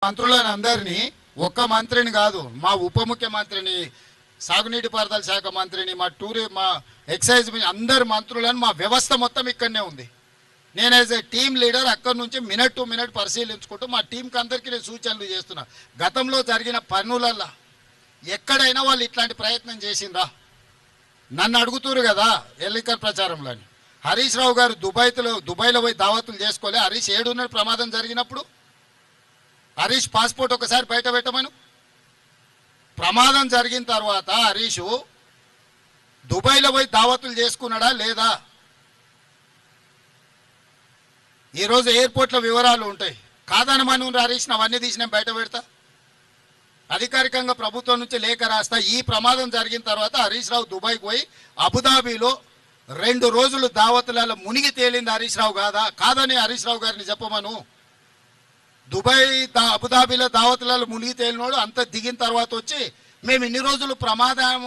మంత్రులను అందరినీ, ఒక్క మంత్రిని కాదు, మా ఉప ముఖ్యమంత్రిని, సాగునీటి పారుదల శాఖ మంత్రిని, మా ఎక్సైజ్ అందరు మంత్రులను, మా వ్యవస్థ మొత్తం ఇక్కడనే ఉంది. నేను యాజ్ ఏ టీమ్ లీడర్ అక్కడి నుంచి మినిట్ టు మినిట్ పరిశీలించుకుంటూ మా టీంకి అందరికీ నేను సూచనలు చేస్తున్నా. గతంలో జరిగిన పనులల్లో ఎక్కడైనా వాళ్ళు ఇట్లాంటి ప్రయత్నం చేసిందా? నన్ను అడుగుతురు కదా ఎన్నికల ప్రచారంలో. హరీష్ రావు గారు దుబాయ్లో పోయి దావతులు చేసుకోలే. హరీష్ ఏడున్న ప్రమాదం జరిగినప్పుడు హరీష్ పాస్పోర్ట్ ఒకసారి బయట పెట్టమను. ప్రమాదం జరిగిన తర్వాత హరీష్ దుబాయ్లో పోయి దావతులు చేసుకున్నాడా లేదా? ఈరోజు ఎయిర్పోర్ట్లో వివరాలు ఉంటాయి. కాదనమని హరీష్ అవన్నీ తీసి నేను బయట పెడతా. అధికారికంగా ప్రభుత్వం నుంచి లేఖ రాస్తా. ఈ ప్రమాదం జరిగిన తర్వాత హరీష్ రావు దుబాయ్కి పోయి అబుదాబిలో 2 రోజులు దావతులలో మునిగి తేలింది హరీష్ రావు కాదని హరీష్ రావు గారిని చెప్పమను. అబుదాబిలో దావతులలో మునిగి తేలినోడు అంత దిగిన తర్వాత వచ్చి మేము ఇన్ని రోజులు ప్రమాదం